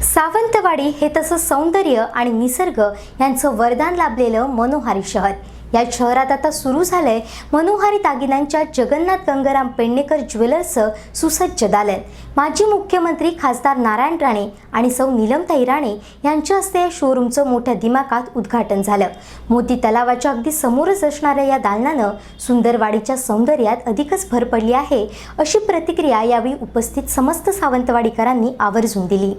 सावंतवाडी हे तसं सौंदर्य आणि निसर्ग यांचं वरदान लाभलेलं मनोहारी शहर. या शहरात आता सुरू झालंय मनोहारी दागिन्यांच्या जगन्नाथ गंगाराम पेडणेकर ज्वेलर्सचं सुसज्ज दालन. माजी मुख्यमंत्री खासदार नारायण राणे आणि सौ नीलमताई राणे यांच्या हस्ते या शोरूमचं मोठ्या दिमाखात उद्घाटन झालं. मोती तलावाच्या अगदी समोरच असणाऱ्या या दालनानं सुंदरवाडीच्या सौंदर्यात अधिकच भर पडली आहे, अशी प्रतिक्रिया यावेळी उपस्थित समस्त सावंतवाडीकरांनी आवर्जून दिली.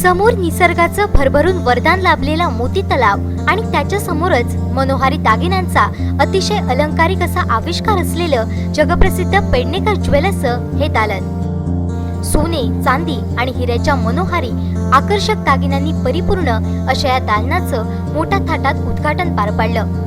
समोर निसर्गाचं भरभरून वरदान लाभलेला मोती तलाव आणि त्याच्या समोरच मनोहारी दागिन्यांचा अतिशय अलंकारिक असा आविष्कार असलेलं जगप्रसिद्ध पेडणेकर ज्वेलर्सचं हे दालन. सोने, चांदी आणि हिऱ्याच्या मनोहारी आकर्षक दागिन्यांनी परिपूर्ण अशा या दालनाचं मोठ्या थाटात उद्घाटन पार पडलं.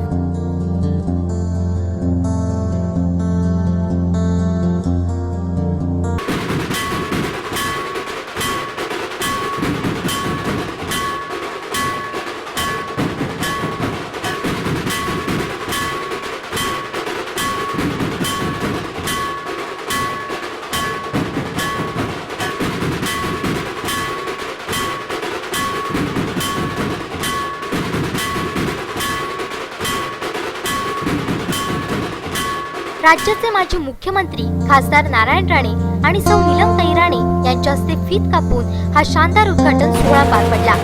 राज्याचे माजी मुख्यमंत्री खासदार नारायण राणे आणि सौ नीलमताई राणे यांच्या हस्ते फीत कापून हा शानदार उद्घाटन सोहळा पार पडला.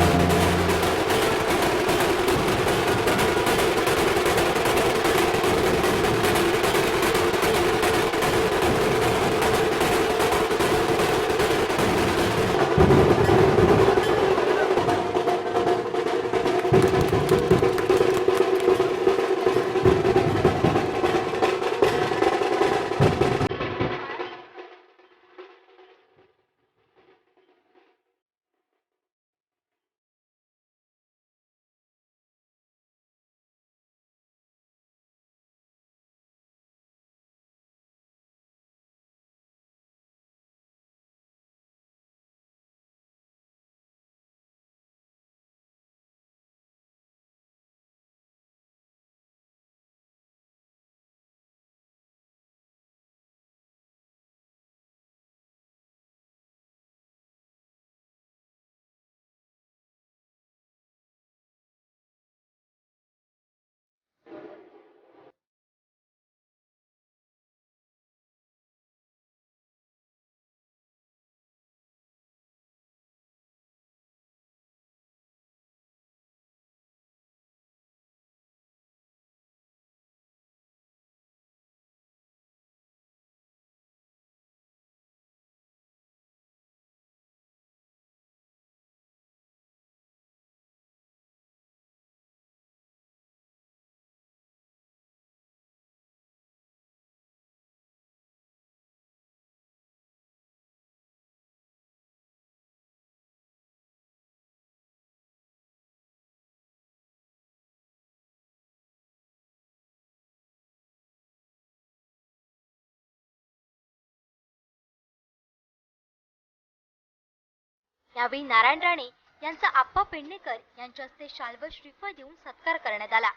यावेळी नारायण राणे यांचा आप्पा पेडणेकर यांच्या हस्ते शाल व श्रीफळ देऊन सत्कार करण्यात आला.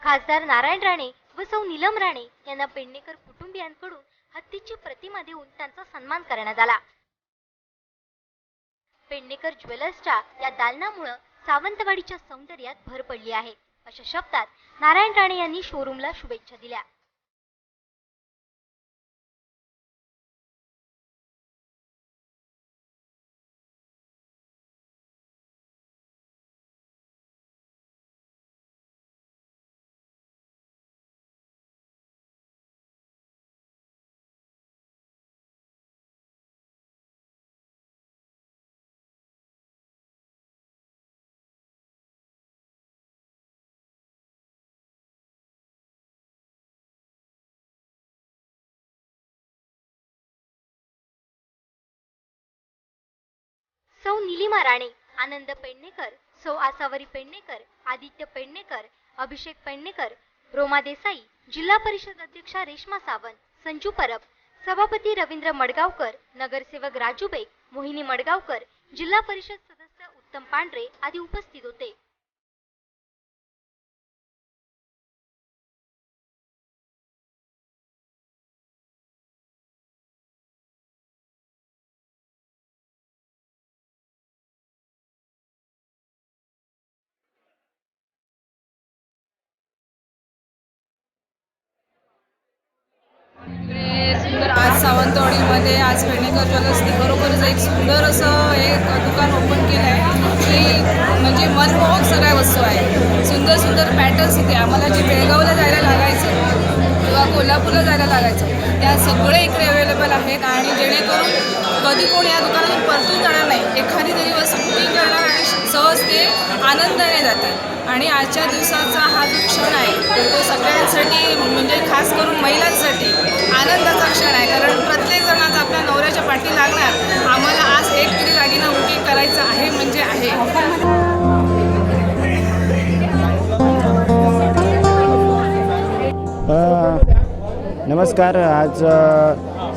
खासदार नारायण राणे व सौ नीलम राणे यांना पेडणेकर कुटुंबियांकडून हत्तीची प्रतिमा देऊन त्यांचा सन्मान करण्यात आला. पेडणेकर ज्वेलर्सच्या या दालनामुळे सावंतवाडीच्या सौंदर्यात भर पडली आहे, अशा शब्दात नारायण राणे यांनी शोरूमला शुभेच्छा दिल्या. सौ नीलिमा राणे, आनंद पेडणेकर, सौ आसावरी पेडणेकर, आदित्य पेडणेकर, अभिषेक पेडणेकर, रोमा देसाई, जिल्हा परिषद अध्यक्षा रेश्मा सावंत, संजू परब, सभापती रवींद्र मडगावकर, नगरसेवक राजू बेग, मोहिनी मडगावकर, जिल्हा परिषद सदस्य उत्तम पांढरे आदी उपस्थित होते. सावंतवाडीमध्ये आज पेडणेकर ज्वेलर्सने खरोखरच एक सुंदर असं एक दुकान ओपन केलं आहे की म्हणजे मनमोहक सगळ्या वस्तू आहे. सुंदर सुंदर पॅटर्न्स इथे आम्हाला जे बेळगावला जायला लागायचं किंवा कोल्हापूरला जायला लागायचं त्या सगळे इकडे अवेलेबल आहेत आणि जेणेकरून कधी कोण या दुकानातून परतून जाणार नाही. एखादी तरी वस्तू बुकिंग करणार आणि सहज ते आनंदाने जातात. आणि आजच्या दिवसाचा हा जो क्षण आहे तो सगळ्यांसाठी म्हणजे खास करून महिलांसाठी आनंदाचा क्षण आहे. कारण प्रत्येकजण आज आपल्या नवऱ्याच्या पाठी लागणार आम्हाला आज एक तरी दागिना बुकिंग करायचं आहे म्हणजे आहे. नमस्कार. आज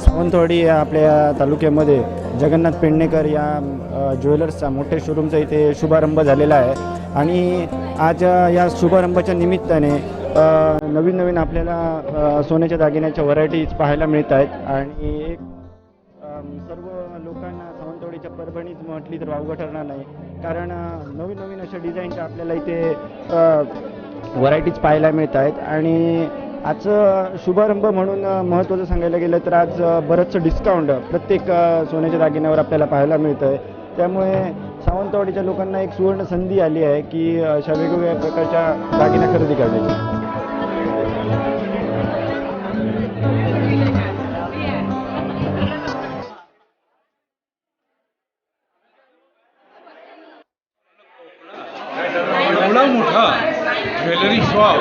सावंतवाडी या आपल्या तालुक्यामध्ये जगन्नाथ पेडणेकर या ज्वेलर्सचा मोठ्या शोरूमचा इथे शुभारंभ झालेला आहे आणि आज या शुभारंभाच्या निमित्ताने नवीन नवीन आपल्याला सोन्याच्या दागिन्याच्या व्हरायटीज पाहायला मिळत आहेत आणि एक सर्व लोकांना सावंतवाडीच्या परभणीच म्हटली तर वावगं ठरणार नाही. कारण नवीन नवीन अशा डिझाईनच्या आपल्याला इथे व्हरायटीज पाहायला मिळत आहेत आणि आजचं शुभारंभ म्हणून महत्त्वाचं सांगायला गेलं तर आज बरंचसं डिस्काउंट प्रत्येक सोन्याच्या दागिन्यावर आपल्याला पाहायला मिळतं आहे. त्यामुळे सावंतवाडीच्या लोकांना एक सुवर्ण संधी आली आहे की अशा वेगवेगळ्या प्रकारच्या दागिन्या खरेदी करण्याची. एवढा मोठा ज्वेलरी शॉप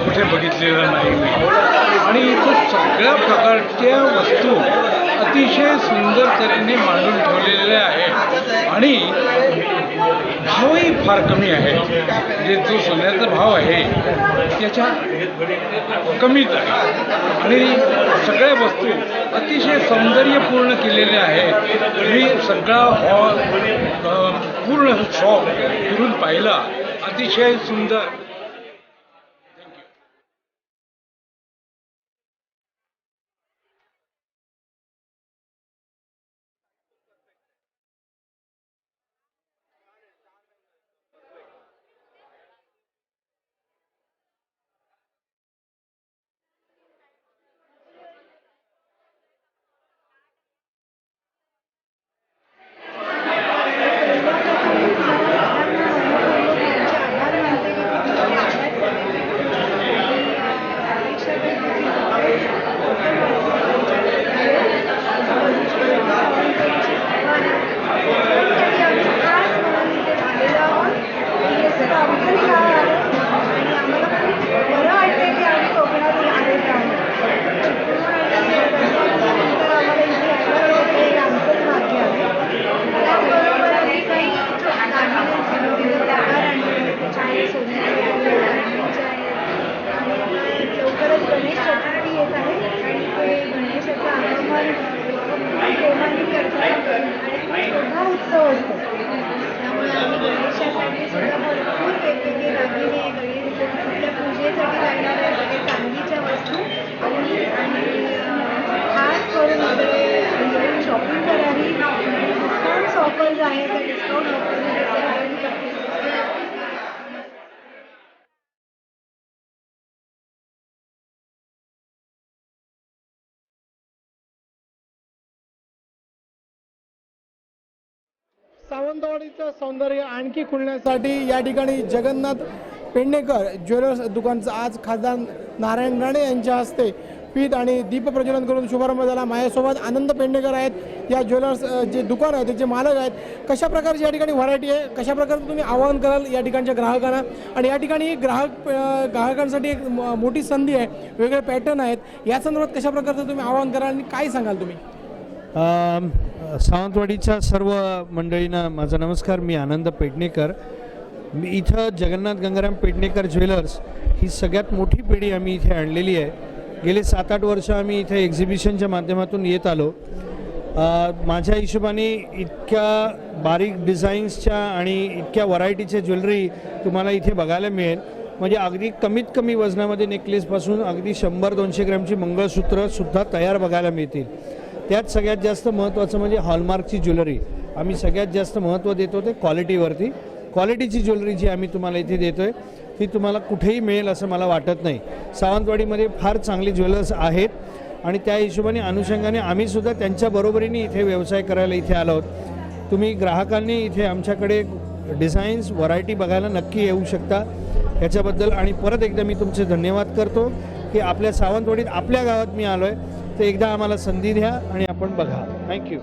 कुठे बघितलेला नाही आणि इथं सगळ्या प्रकारच्या वस्तू अतिशय सुंदर तऱ्हेने मांडून ठेवलेल्या आहेत आणि भावही फार कमी आहे. म्हणजे जो सोन्याचा भाव आहे त्याच्या कमीच आहे आणि सगळ्या वस्तू अतिशय सौंदर्यपूर्ण केलेल्या आहेत. मी सगळा हॉल पूर्ण शॉप फिरून पाहिला. अतिशय सुंदर. सावंतवाडीचं सौंदर्य आणखी खुलण्यासाठी या ठिकाणी जगन्नाथ पेडणेकर ज्वेलर्स दुकानचा आज खासदार नारायण राणे यांच्या हस्ते पीठ आणि दीप प्रज्वलन करून शुभारंभ झाला. माझ्यासोबत आनंद पेडणेकर आहेत. या ज्वेलर्स जे दुकान आहे त्याचे मालक आहेत. कशा प्रकारची या ठिकाणी व्हरायटी आहे, कशा प्रकारे तुम्ही आवाहन कराल या ठिकाणच्या ग्राहकांना आणि या ठिकाणी ग्राहकांसाठी एक मोठी संधी आहे, वेगवेगळे पॅटर्न आहेत, या संदर्भात कशा प्रकारचं तुम्ही आवाहन कराल आणि काय सांगाल तुम्ही? सावंतवाडीच्या सर्व मंडळींना माझा नमस्कार. मी आनंद पेडणेकर. मी इथं जगन्नाथ गंगाराम पेडणेकर ज्वेलर्स ही सगळ्यात मोठी पिढी आम्ही इथे आणलेली आहे. गेले 7-8 वर्ष आम्ही इथे एक्झिबिशनच्या माध्यमातून येत आलो. माझ्या हिशोबाने इतक्या बारीक डिझाईन्सच्या आणि इतक्या व्हरायटीच्या ज्वेलरी तुम्हाला इथे बघायला मिळेल. म्हणजे अगदी कमीत कमी वजनामध्ये नेकलेसपासून अगदी 100-200 ग्रॅमची मंगळसूत्रसुद्धा तयार बघायला मिळतील. त्यात सगळ्यात जास्त महत्त्वाचं म्हणजे हॉलमार्कची ज्वेलरी. आम्ही सगळ्यात जास्त महत्त्व देतो ते क्वालिटीवरती. क्वालिटीची ज्वेलरी जी आम्ही तुम्हाला इथे देतो आहे ती तुम्हाला कुठेही मिळेल असं मला वाटत नाही. सावंतवाडीमध्ये फार चांगली ज्वेलर्स आहेत आणि त्या हिशोबाने अनुषंगाने आम्हीसुद्धा त्यांच्या बरोबरीने इथे व्यवसाय करायला इथे आलो आहोत. तुम्ही ग्राहकांनी इथे आमच्याकडे डिझाईन्स व्हरायटी बघायला नक्की येऊ शकता. याच्याबद्दल आणि परत एकदा मी तुमचे धन्यवाद करतो की आपल्या सावंतवाडीत आपल्या गावात मी आलो आहे, तर एकदा आम्हाला संधी द्या आणि आपण बघा. थँक्यू.